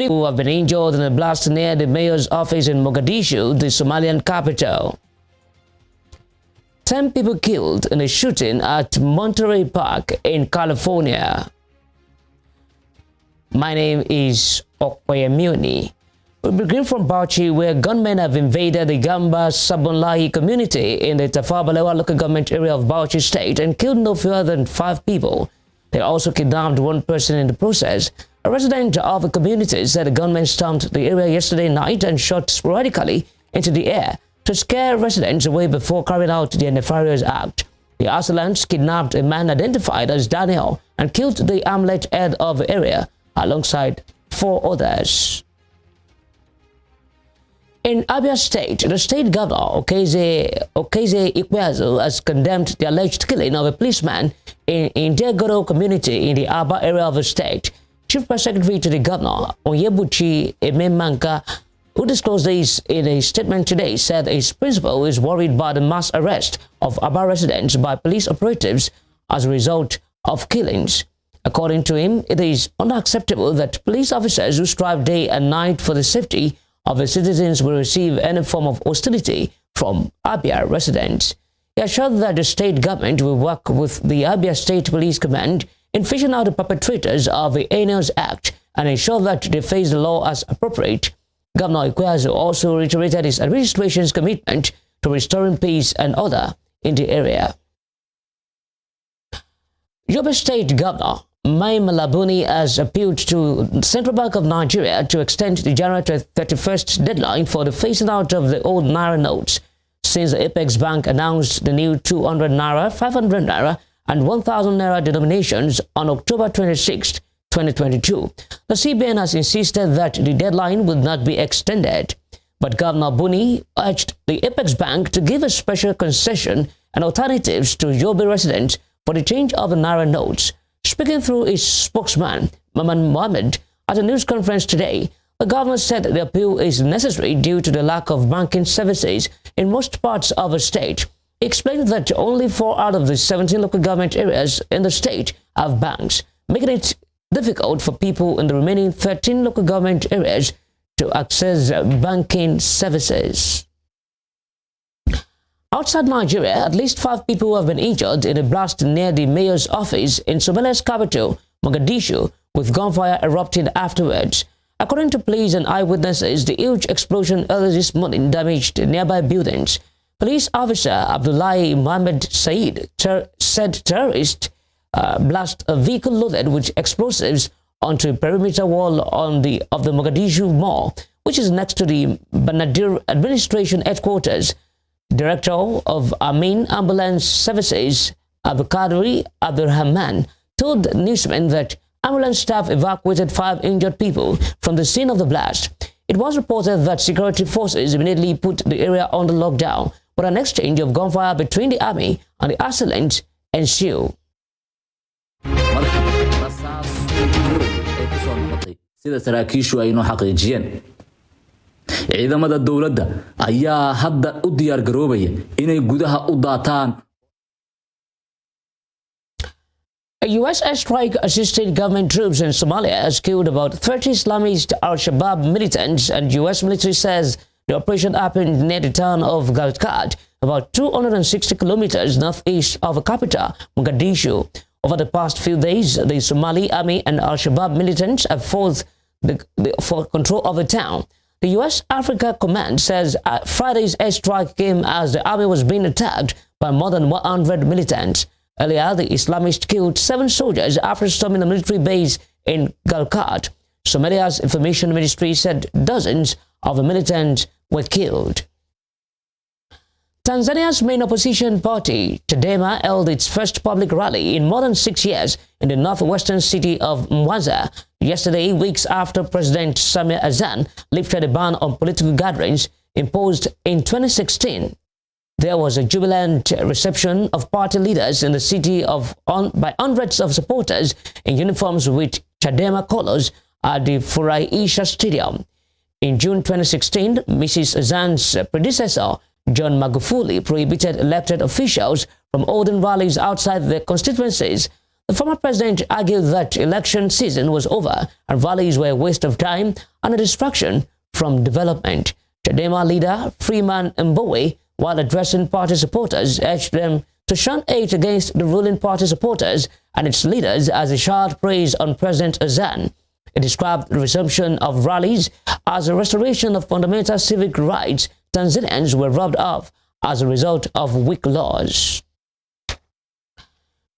Who have been injured in a blast near the mayor's office in Mogadishu, the Somalian capital. 10 people killed in a shooting at Monterey Park in California. My name is Okoyemuni. We begin from Bauchi, where gunmen have invaded the Gamba Sabonlahi community in the Tafawa Balewa local government area of Bauchi State and killed no fewer than 5 people. They also kidnapped 1 person in the process. A resident of the community said the gunmen stormed the area yesterday night and shot sporadically into the air to scare residents away before carrying out their nefarious act. The assailants kidnapped a man identified as Daniel and killed the Amlet head of the area alongside 4 others. In Abia State, the state governor, Okeze Ikweazu, has condemned the alleged killing of a policeman in Degoro community in the Aba area of the state. Chief Press Secretary to the Governor, Onyebuchi Ememanka, who disclosed this in a statement today, said his principal is worried by the mass arrest of Aba residents by police operatives as a result of killings. According to him, it is unacceptable that police officers who strive day and night for the safety of the citizens will receive any form of hostility from Abia residents. He assured that the state government will work with the Abia State Police Command in fishing out the perpetrators of the heinous act and ensure that they face the law as appropriate. Governor Ikweazu also reiterated his administration's commitment to restoring peace and order in the area. Yobe State Governor Mai Malabuni has appealed to the Central Bank of Nigeria to extend the January 31st deadline for the phasing out of the old Naira notes, since the Apex Bank announced the new 200 Naira, 500 Naira, and 1,000 Naira denominations on October 26, 2022. The CBN has insisted that the deadline would not be extended, but Governor Buni urged the Apex Bank to give a special concession and alternatives to Yobe residents for the change of the Naira notes. Speaking through his spokesman, Maman Mohammed, at a news conference today, the governor said the appeal is necessary due to the lack of banking services in most parts of the state. He explained that only 4 out of the 17 local government areas in the state have banks, making it difficult for people in the remaining 13 local government areas to access banking services. Outside Nigeria, at least 5 people have been injured in a blast near the mayor's office in Somalia's capital, Mogadishu, with gunfire erupting afterwards. According to police and eyewitnesses, the huge explosion early this morning damaged nearby buildings. Police officer Abdullahi Mohammed Said said terrorists blast a vehicle loaded with explosives onto a perimeter wall of the Mogadishu Mall, which is next to the Banadir administration headquarters. Director of Amin Ambulance Services, Abukadri Abdurrahman, told newsmen that ambulance staff evacuated 5 injured people from the scene of the blast. It was reported that security forces immediately put the area under lockdown, but an exchange of gunfire between the army and the assailants ensued. sida saraakiishu ay noo xaqiijiyeen ciidamada dawladda ayaa hadda u diyaar garoobaya inay gudaha u daataan. A U.S. airstrike assisted government troops in Somalia has killed about 30 Islamist al-Shabaab militants, and U.S. military says the operation happened near the town of Galkad, about 260 kilometers northeast of the capital, Mogadishu. Over the past few days, the Somali army and al-Shabaab militants have fought for control of the town. The U.S. Africa Command says Friday's airstrike came as the army was being attacked by more than 100 militants. Earlier, the Islamists killed 7 soldiers after storming a military base in Galkad. Somalia's information ministry said dozens of the militants were killed. Tanzania's main opposition party, Chadema, held its first public rally in more than 6 years in the northwestern city of Mwanza yesterday, weeks after President Samia Hassan lifted a ban on political gatherings imposed in 2016. There was a jubilant reception of party leaders in the city by hundreds of supporters in uniforms with Chadema colors at the Furahisha Stadium. In June 2016, Mrs. Hassan's predecessor, John Magufuli prohibited elected officials from holding rallies outside their constituencies. The former president argued that election season was over and rallies were a waste of time and a distraction from development. Chadema leader Freeman Mbowe, while addressing party supporters, urged them to shun hate against the ruling party supporters and its leaders as he showered praise on President Azan. He described the resumption of rallies as a restoration of fundamental civic rights Tanzanians were robbed of as a result of weak laws.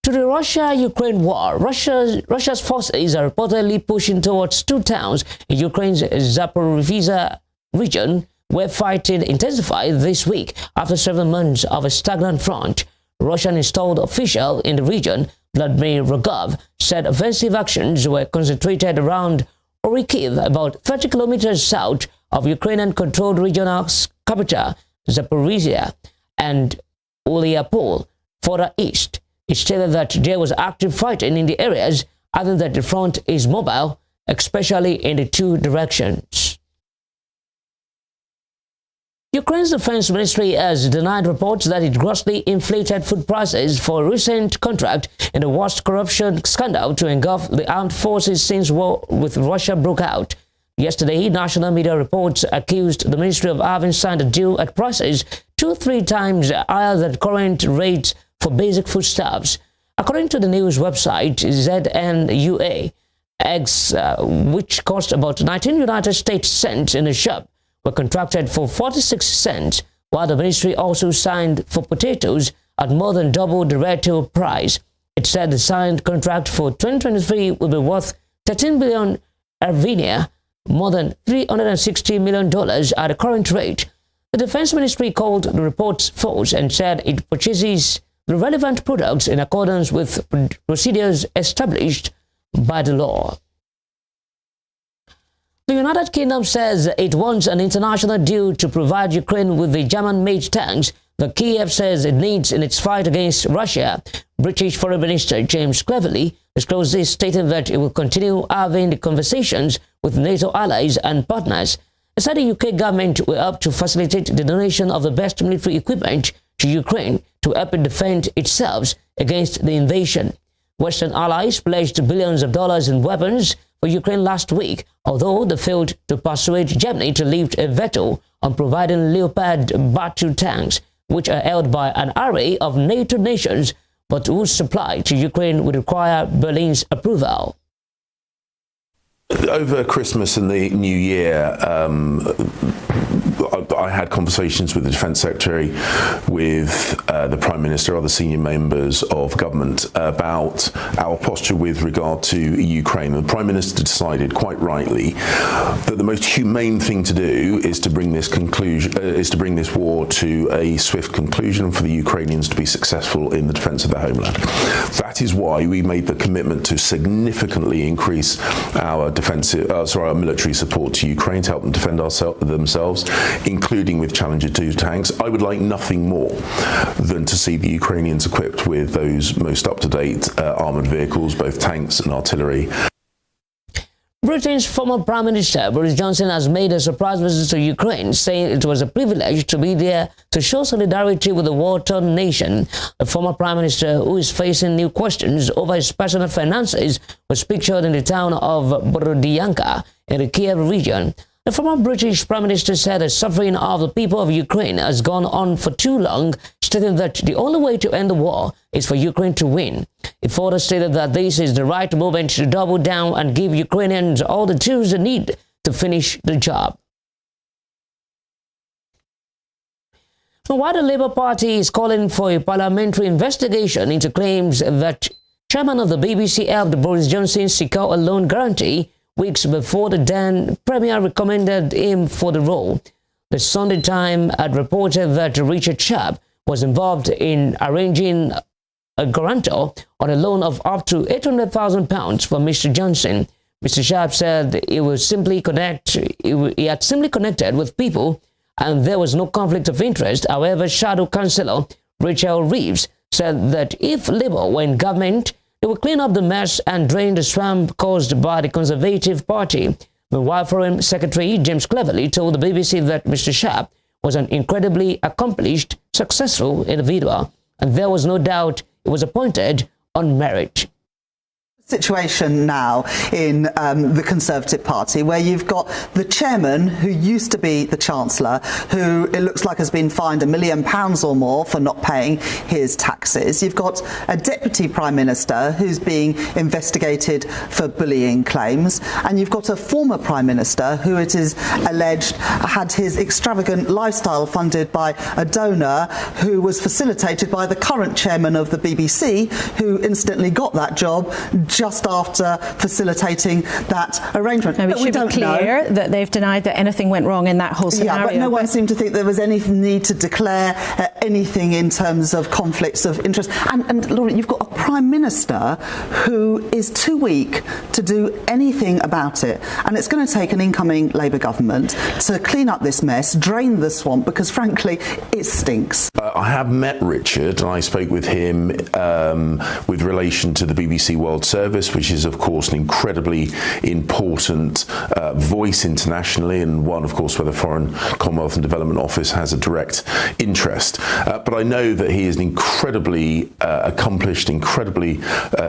To the Russia-Ukraine war, Russia's forces are reportedly pushing towards two towns in Ukraine's Zaporizhzhia region, where fighting intensified this week after 7 months of a stagnant front. Russian-installed official in the region, Vladimir Rogov, said offensive actions were concentrated around Orikhiv, about 30 kilometers south of Ukrainian-controlled regional capital Zaporizhzhia, and Uliapol, further east. It stated that there was active fighting in the areas, adding that the front is mobile, especially in the two directions. Ukraine's defense ministry has denied reports that it grossly inflated food prices for a recent contract in the worst corruption scandal to engulf the armed forces since war with Russia broke out. Yesterday, national media reports accused the ministry of having signed a deal at prices 2-3 times higher than current rates for basic foodstuffs. According to the news website ZNUA, eggs, which cost about 19 United States cents in a shop, were contracted for 46 cents, while the ministry also signed for potatoes at more than double the retail price. It said the signed contract for 2023 will be worth 13 billion hryvnia, more than $360 million at the current rate. The defense ministry called the reports false and said it purchases the relevant products in accordance with procedures established by the law. The United Kingdom says it wants an international deal to provide Ukraine with the German-made tanks that Kiev says it needs in its fight against Russia. British Foreign Minister James Cleverly disclosed this, stating that it will continue having the conversations with NATO allies and partners. He said the UK government will help to facilitate the donation of the best military equipment to Ukraine to help it defend itself against the invasion. Western allies pledged billions of dollars in weapons for Ukraine last week, although they failed to persuade Germany to lift a veto on providing Leopard battle tanks, which are held by an array of NATO nations, but whose supply to Ukraine would require Berlin's approval. Over Christmas and the New Year, I had conversations with the Defence Secretary, with the Prime Minister, other senior members of government about our posture with regard to Ukraine. The Prime Minister decided, quite rightly, that the most humane thing to do is to bring this war to a swift conclusion for the Ukrainians to be successful in the defence of their homeland. That is why we made the commitment to significantly increase our our military support to Ukraine to help them defend themselves, including with Challenger 2 tanks. I would like nothing more than to see the Ukrainians equipped with those most up-to-date armoured vehicles, both tanks and artillery. Britain's former Prime Minister Boris Johnson has made a surprise visit to Ukraine, saying it was a privilege to be there to show solidarity with the war-torn nation. The former Prime Minister, who is facing new questions over his personal finances, was pictured in the town of Borodyanka in the Kiev region. The former British Prime Minister said the suffering of the people of Ukraine has gone on for too long, stating that the only way to end the war is for Ukraine to win. He further stated that this is the right moment to double down and give Ukrainians all the tools they need to finish the job. While the Labour Party is calling for a parliamentary investigation into claims that chairman of the BBC helped Boris Johnson secure a loan guarantee weeks before the then Premier recommended him for the role, the Sunday Times had reported that Richard Sharp was involved in arranging a guarantor on a loan of up to £800,000 for Mr. Johnson. Mr. Sharp said he had simply connected with people and there was no conflict of interest. However, Shadow Chancellor Rachel Reeves said that if Labour were in government, they will clean up the mess and drain the swamp caused by the Conservative Party. Meanwhile, Foreign Secretary James Cleverly told the BBC that Mr. Sharp was an incredibly accomplished, successful individual, and there was no doubt he was appointed on merit. Situation now in the Conservative Party, where you've got the chairman, who used to be the Chancellor, who it looks like has been fined £1 million or more for not paying his taxes. You've got a Deputy Prime Minister who's being investigated for bullying claims, and you've got a former Prime Minister who it is alleged had his extravagant lifestyle funded by a donor who was facilitated by the current chairman of the BBC, who incidentally got that job just after facilitating that arrangement. No, it should be clear that they've denied that anything went wrong in that whole scenario. Yeah, but no one seemed to think there was any need to declare anything in terms of conflicts of interest. And Laura, you've got a Prime Minister who is too weak to do anything about it. And it's going to take an incoming Labour government to clean up this mess, drain the swamp, because frankly, it stinks. I have met Richard, and I spoke with him with relation to the BBC World Service, which is, of course, an incredibly important voice internationally, and one, of course, where the Foreign, Commonwealth and Development Office has a direct interest. But I know that he is an incredibly accomplished, incredibly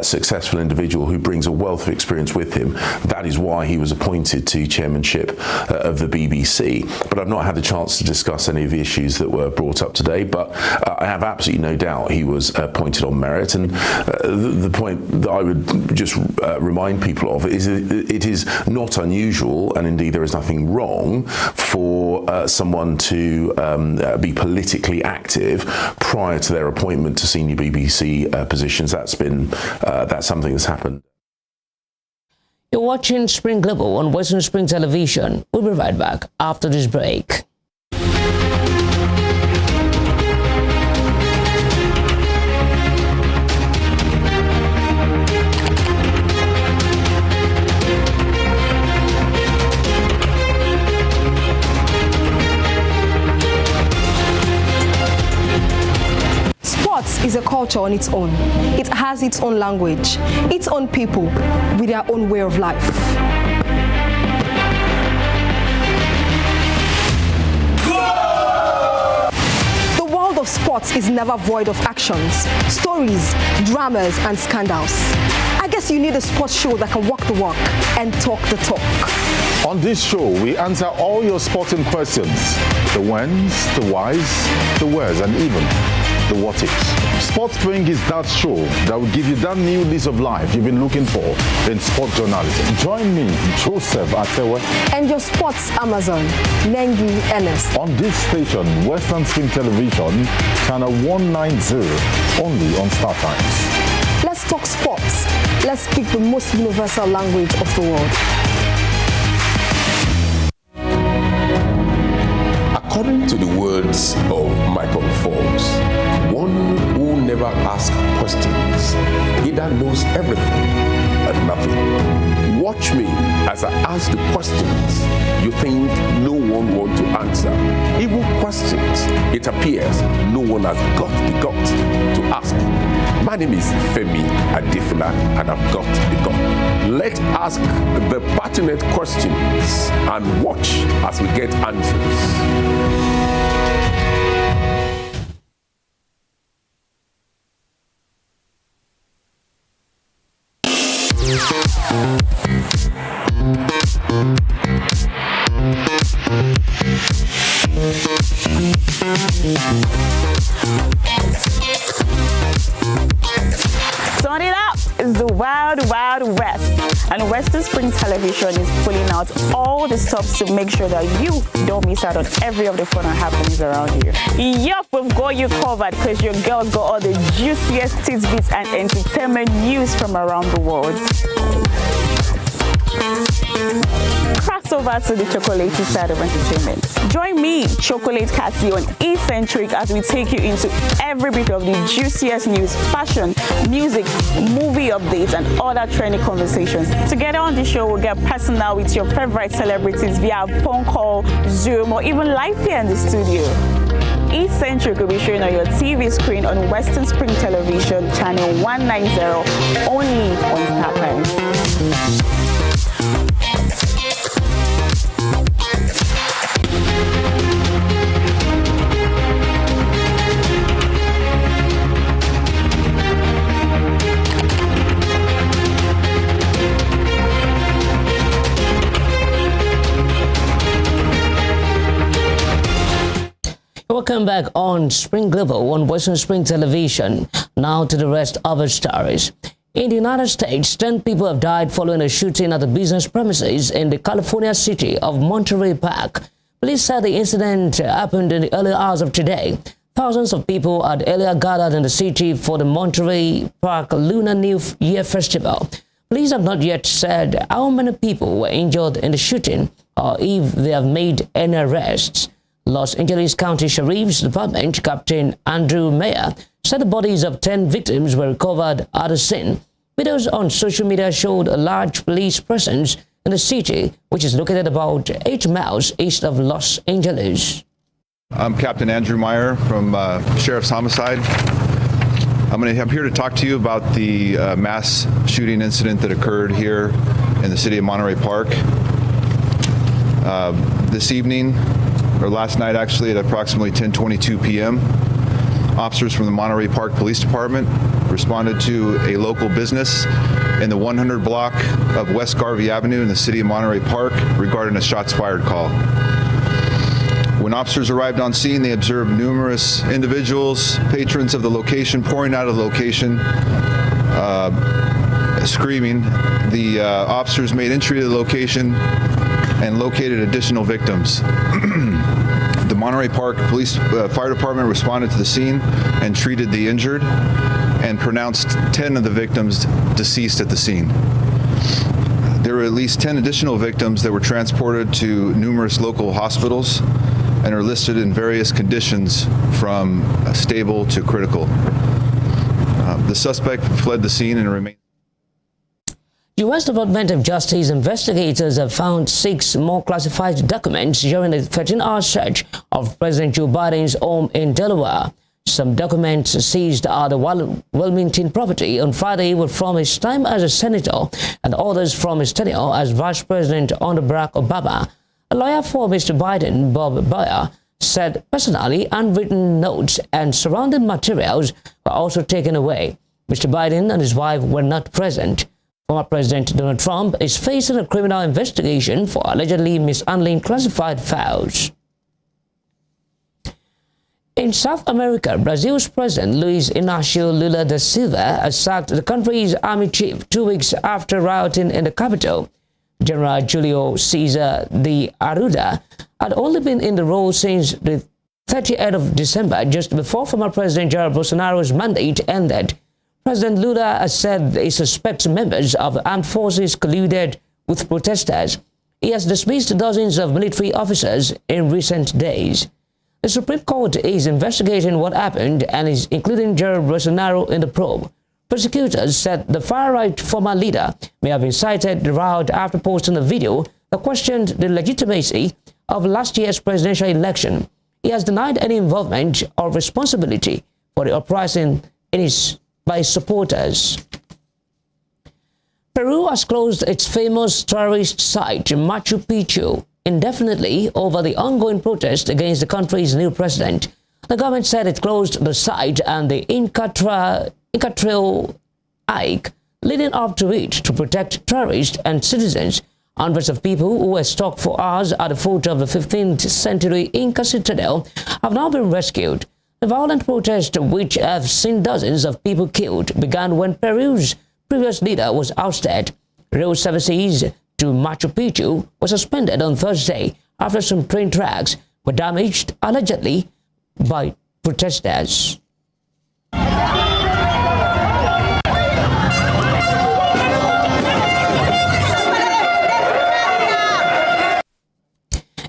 successful individual who brings a wealth of experience with him. That is why he was appointed to chairmanship of the BBC. But I've not had the chance to discuss any of the issues that were brought up today, but I have absolutely no doubt he was appointed on merit. And the point that I would just remind people of is it is not unusual, and indeed there is nothing wrong, for someone to be politically active prior to their appointment to senior BBC positions. That's something that's happened. You're watching Spring Global on Western Spring Television. We'll be right back after this break. Is a culture on its own. It has its own language, its own people with their own way of life. The world of sports is never void of actions, stories, dramas, and scandals. I guess you need a sports show that can walk the walk and talk the talk. On this show, we answer all your sporting questions. The whens, the whys, the wheres, and even the what ifs. Sports Spring is that show that will give you that new lease of life you've been looking for in sports journalism. Join me, Joseph Atewe, and your sports Amazon, Nengi Ernest. On this station, Western Spring Television, channel 190, only on Star Times. Let's talk sports. Let's speak the most universal language of the world. According to the words of Michael Forbes, one who never asks questions either knows everything and nothing. Watch me as I ask the questions you think no one wants to answer. Even questions it appears no one has got the guts to ask. My name is Femi Adifula, and I've got the gut. Let's ask the pertinent questions and watch as we get answers. Turn it up! It's the Wild Wild West, and Western Spring Television is pulling out all the stops to make sure that you don't miss out on every of the fun and happenings around you. Yup, we've got you covered because your girls got all the juiciest tidbits and entertainment news from around the world. Cross over to the chocolatey side of entertainment. Join me, Chocolate Cassie, on Eccentric as we take you into every bit of the juiciest news, fashion, music, movie updates, and other trending conversations. Together on the show, we'll get personal with your favorite celebrities via phone call, Zoom, or even live here in the studio. Eccentric will be showing on your TV screen on Western Spring Television, channel 190, only on Star Times. Welcome back on Spring Global on Western Spring Television. Now to the rest of our stories. In the United States, 10 people have died following a shooting at the business premises in the California city of Monterey Park. Police said the incident happened in the early hours of today. Thousands of people had earlier gathered in the city for the Monterey Park Lunar New Year Festival. Police have not yet said how many people were injured in the shooting or if they have made any arrests. Los Angeles County Sheriff's Department Captain Andrew Mayer said the bodies of 10 victims were recovered at the scene. Videos on social media showed a large police presence in the city, which is located about 8 miles east of Los Angeles. I'm Captain Andrew Meyer from Sheriff's Homicide. I'm here to talk to you about the mass shooting incident that occurred here in the city of Monterey Park. This evening, or last night actually, at approximately 10:22 p.m., officers from the Monterey Park Police Department responded to a local business in the 100 block of West Garvey Avenue in the city of Monterey Park regarding a shots fired call. When officers arrived on scene, they observed numerous individuals, patrons of the location, pouring out of the location, screaming. The officers made entry to the location and located additional victims. The Monterey Park Police Fire Department responded to the scene and treated the injured and pronounced 10 of the victims deceased at the scene. There were at least 10 additional victims that were transported to numerous local hospitals and are listed in various conditions from stable to critical. The suspect fled the scene and remains. U.S. Department of Justice investigators have found 6 more classified documents during a 13-hour search of President Joe Biden's home in Delaware. Some documents seized at the Wilmington property on Friday were from his time as a senator and others from his tenure as vice president under Barack Obama. A lawyer for Mr. Biden, Bob Boyer, said personally handwritten notes and surrounding materials were also taken away. Mr. Biden and his wife were not present. Former President Donald Trump is facing a criminal investigation for allegedly mishandling classified files. In South America, Brazil's President Luiz Inácio Lula da Silva has sacked the country's army chief 2 weeks after rioting in the capital. General Julio Cesar de Arruda had only been in the role since the 30th of December, just before former President Jair Bolsonaro's mandate ended. President Lula has said he suspects members of the armed forces colluded with protesters. He has dismissed dozens of military officers in recent days. The Supreme Court is investigating what happened and is including Jair Bolsonaro in the probe. Prosecutors said the far-right former leader may have incited the riot after posting a video that questioned the legitimacy of last year's presidential election. He has denied any involvement or responsibility for the uprising by his supporters. Peru has closed its famous tourist site, Machu Picchu, indefinitely over the ongoing protest against the country's new president. The government said it closed the site and the Inca Trail hike leading up to it to protect tourists and citizens. Hundreds of people who were stuck for hours at the foot of the 15th century Inca citadel have now been rescued. The violent protests, which have seen dozens of people killed, began when Peru's previous leader was ousted. Rail services to Machu Picchu were suspended on Thursday after some train tracks were damaged, allegedly, by protesters.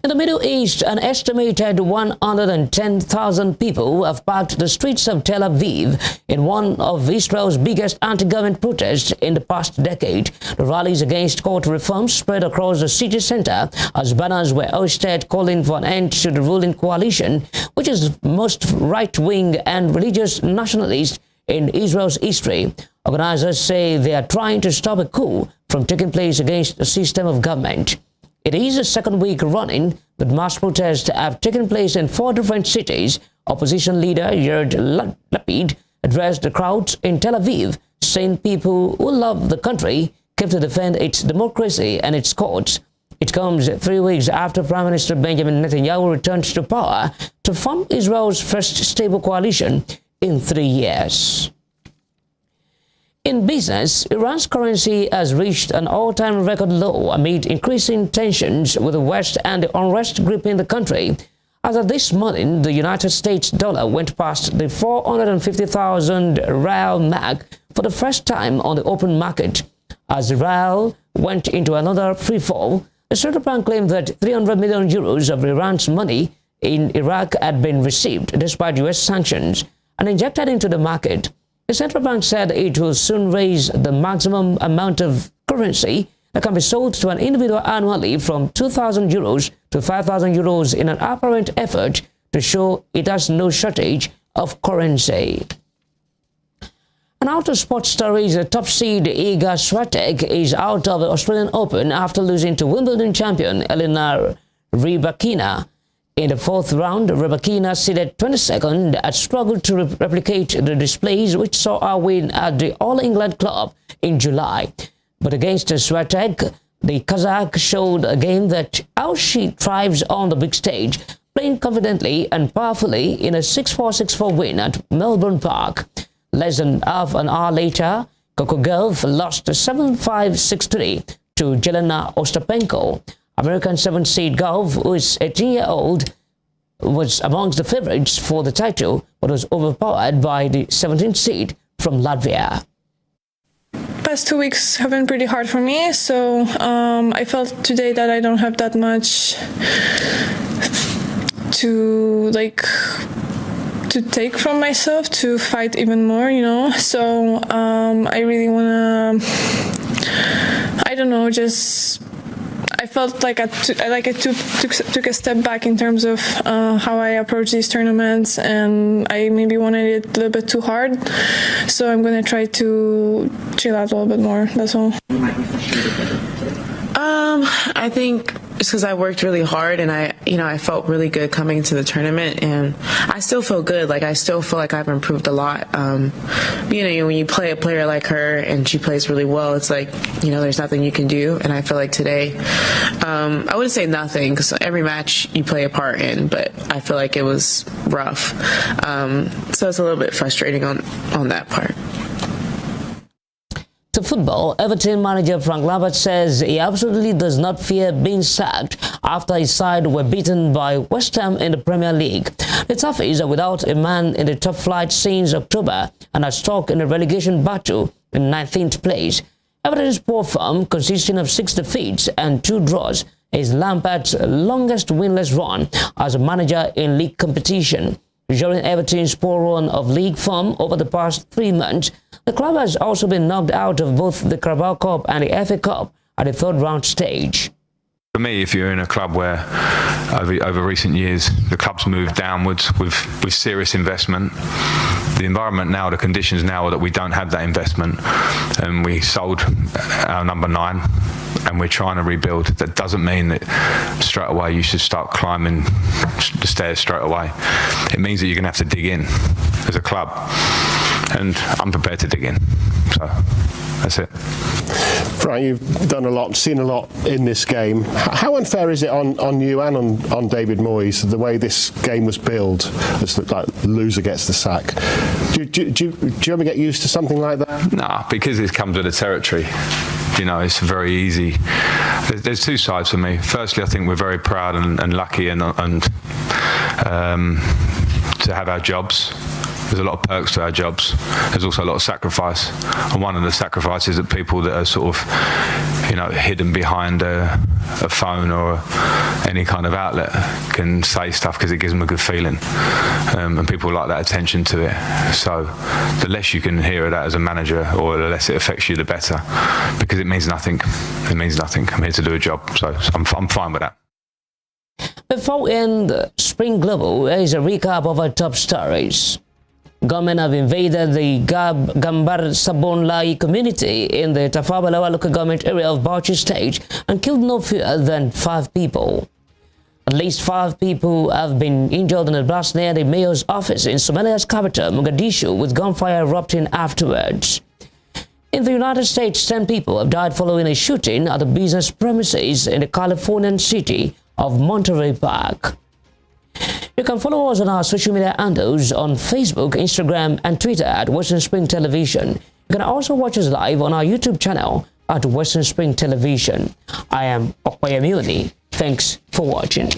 In the Middle East, an estimated 110,000 people have packed the streets of Tel Aviv in one of Israel's biggest anti-government protests in the past decade. The rallies against court reforms spread across the city center as banners were hoisted calling for an end to the ruling coalition, which is the most right-wing and religious nationalist in Israel's history. Organizers say they are trying to stop a coup from taking place against the system of government. It is the second week running that mass protests have taken place in 4 different cities. Opposition leader Yair Lapid addressed the crowds in Tel Aviv, saying people who love the country came to defend its democracy and its courts. It comes 3 weeks after Prime Minister Benjamin Netanyahu returned to power to form Israel's first stable coalition in 3 years. In business, Iran's currency has reached an all-time record low amid increasing tensions with the West and the unrest gripping the country. As of this morning, the United States dollar went past the 450,000 rial mark for the first time on the open market. As the rial went into another free fall, the central bank claimed that 300 million euros of Iran's money in Iraq had been received despite U.S. sanctions and injected into the market. The central bank said it will soon raise the maximum amount of currency that can be sold to an individual annually from 2,000 euros to 5,000 euros in an apparent effort to show it has no shortage of currency. And out of sports stories, the top seed Iga Swiatek is out of the Australian Open after losing to Wimbledon champion Elena Rybakina. In the fourth round, Rybakina, seeded 22nd, had struggled to replicate the displays which saw her win at the All England Club in July. But against Swiatek, the Kazakh showed again that how she thrives on the big stage, playing confidently and powerfully in a 6-4, 6-4 win at Melbourne Park. Less than half an hour later, Coco Gauff lost 7-5, 6-3 to Jelena Ostapenko. American 7th seed Gauff, who is 18-year-old, was amongst the favorites for the title, but was overpowered by the 17th seed from Latvia. Past 2 weeks have been pretty hard for me, so I felt today that I don't have that much to take from myself to fight even more, you know. So I really wanna, I don't know, just. I felt like I took a step back in terms of how I approach these tournaments, and I maybe wanted it a little bit too hard. So I'm gonna try to chill out a little bit more. That's all. I think it's because I worked really hard, and I felt really good coming into the tournament, and I still feel good. Like I still feel like I've improved a lot. When you play a player like her and she plays really well, it's like, there's nothing you can do. And I feel like today, I wouldn't say nothing because every match you play a part in, but I feel like it was rough. So it's a little bit frustrating on that part. To football, Everton manager Frank Lampard says he absolutely does not fear being sacked after his side were beaten by West Ham in the Premier League. The Toffees are without a man in the top flight since October and are stuck in a relegation battle in 19th place. Everton's poor form, consisting of 6 defeats and 2 draws, is Lampard's longest winless run as a manager in league competition. During Everton's poor run of league form over the past 3 months, the club has also been knocked out of both the Carabao Cup and the FA Cup at the 3rd round stage. For me, if you're in a club where over recent years the club's moved downwards with serious investment, the environment now, the conditions now are that we don't have that investment, and we sold our number 9 and we're trying to rebuild. That doesn't mean that straight away you should start climbing the stairs straight away. It means that you're going to have to dig in as a club, and I'm prepared to dig in. So that's it. Frank, you've done a lot, seen a lot in this game. How unfair is it on you and on David Moyes, the way this game was built? It's like loser gets the sack. Do you ever get used to something like that? Nah, because it comes with the territory. It's very easy. There's 2 sides for me. Firstly, I think we're very proud and lucky and to have our jobs. There's a lot of perks to our jobs. There's also a lot of sacrifice. And one of the sacrifices that people that are sort of, hidden behind a phone or any kind of outlet can say stuff because it gives them a good feeling. And people like that attention to it. So the less you can hear of that as a manager, or the less it affects you, the better. Because it means nothing. It means nothing. I'm here to do a job. So I'm fine with that. Before we end Spring Global, here is a recap of our top stories. Gunmen have invaded the Gambar Sabon Lai community in the Tafabalawa local government area of Bauchi State and killed no fewer than 5 people. At least 5 people have been injured in a blast near the mayor's office in Somalia's capital, Mogadishu, with gunfire erupting afterwards. In the United States, 10 people have died following a shooting at the business premises in the Californian city of Monterey Park. You can follow us on our social media handles on Facebook, Instagram, and Twitter at Western Spring Television. You can also watch us live on our YouTube channel at Western Spring Television. I am Okoyemioni. Thanks for watching.